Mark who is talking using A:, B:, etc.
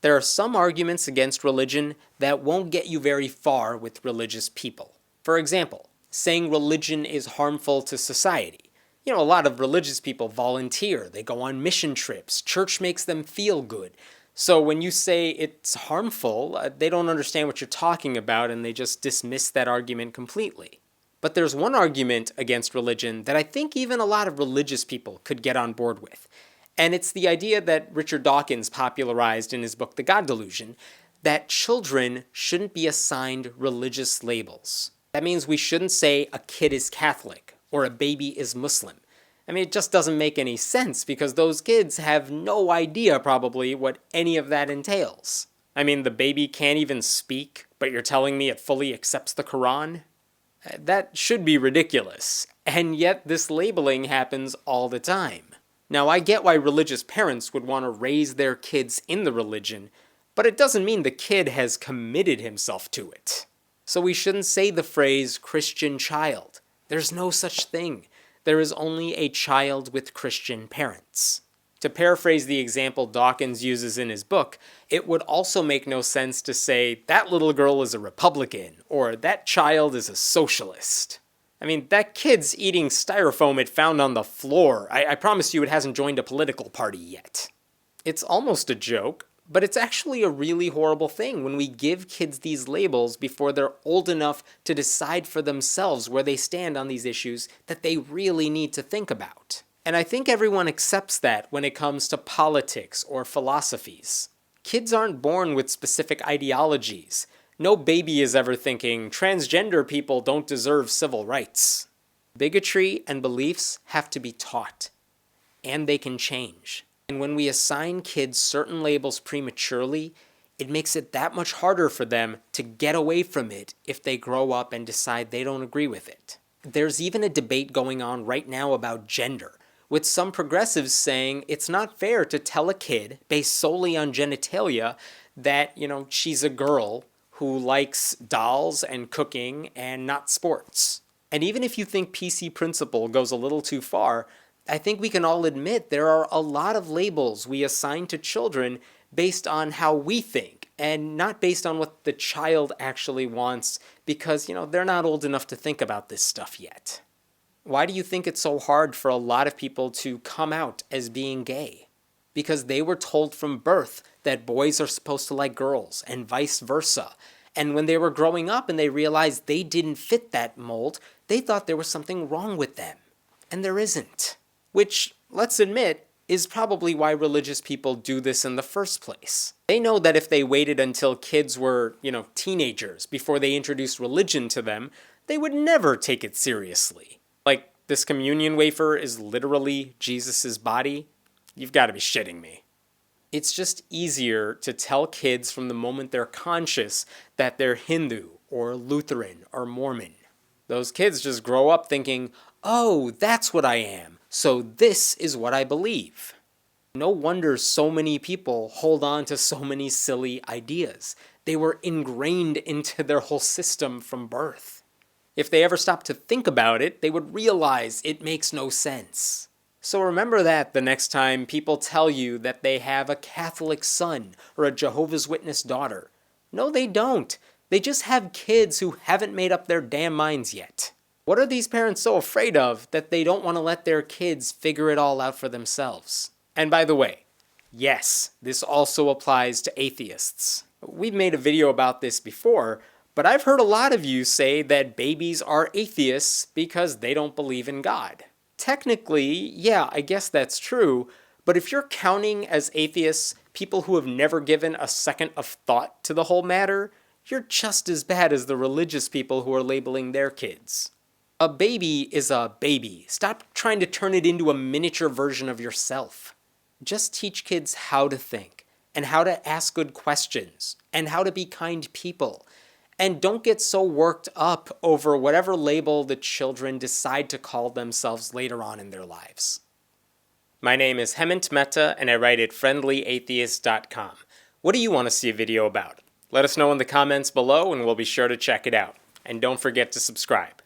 A: There are some arguments against religion that won't get you very far with religious people. For example, saying religion is harmful to society. A lot of religious people volunteer, they go on mission trips, church makes them feel good. So when you say it's harmful, they don't understand what you're talking about and they just dismiss that argument completely. But there's one argument against religion that I think even a lot of religious people could get on board with. And it's the idea that Richard Dawkins popularized in his book, The God Delusion, that children shouldn't be assigned religious labels. That means we shouldn't say a kid is Catholic or a baby is Muslim. It just doesn't make any sense because those kids have no idea probably what any of that entails. The baby can't even speak, but you're telling me it fully accepts the Qur'an? That should be ridiculous. And yet this labeling happens all the time. Now, I get why religious parents would want to raise their kids in the religion, but it doesn't mean the kid has committed himself to it. So we shouldn't say the phrase Christian child. There's no such thing. There is only a child with Christian parents. To paraphrase the example Dawkins uses in his book, it would also make no sense to say that little girl is a Republican or that child is a socialist. That kid's eating styrofoam it found on the floor. I promise you it hasn't joined a political party yet. It's almost a joke, but it's actually a really horrible thing when we give kids these labels before they're old enough to decide for themselves where they stand on these issues that they really need to think about. And I think everyone accepts that when it comes to politics or philosophies. Kids aren't born with specific ideologies. No baby is ever thinking, transgender people don't deserve civil rights. Bigotry and beliefs have to be taught, and they can change. And when we assign kids certain labels prematurely, it makes it that much harder for them to get away from it if they grow up and decide they don't agree with it. There's even a debate going on right now about gender, with some progressives saying it's not fair to tell a kid, based solely on genitalia, that, she's a girl who likes dolls and cooking and not sports. And even if you think PC principle goes a little too far, I think we can all admit there are a lot of labels we assign to children based on how we think and not based on what the child actually wants because, they're not old enough to think about this stuff yet. Why do you think it's so hard for a lot of people to come out as being gay? Because they were told from birth that boys are supposed to like girls and vice versa. And when they were growing up and they realized they didn't fit that mold, they thought there was something wrong with them. And there isn't. Which, let's admit, is probably why religious people do this in the first place. They know that if they waited until kids were, teenagers before they introduced religion to them, they would never take it seriously. Like, this communion wafer is literally Jesus' body? You've got to be shitting me. It's just easier to tell kids from the moment they're conscious that they're Hindu or Lutheran or Mormon. Those kids just grow up thinking, oh, that's what I am, so this is what I believe. No wonder so many people hold on to so many silly ideas. They were ingrained into their whole system from birth. If they ever stopped to think about it, they would realize it makes no sense. So remember that the next time people tell you that they have a Catholic son or a Jehovah's Witness daughter. No, they don't. They just have kids who haven't made up their damn minds yet. What are these parents so afraid of that they don't want to let their kids figure it all out for themselves? And by the way, yes, this also applies to atheists. We've made a video about this before, but I've heard a lot of you say that babies are atheists because they don't believe in God. Technically, yeah, I guess that's true, but if you're counting as atheists people who have never given a second of thought to the whole matter, you're just as bad as the religious people who are labeling their kids. A baby is a baby. Stop trying to turn it into a miniature version of yourself. Just teach kids how to think, and how to ask good questions, and how to be kind people. And don't get so worked up over whatever label the children decide to call themselves later on in their lives. My name is Hemant Mehta, and I write at friendlyatheist.com. What do you want to see a video about? Let us know in the comments below, and we'll be sure to check it out. And don't forget to subscribe.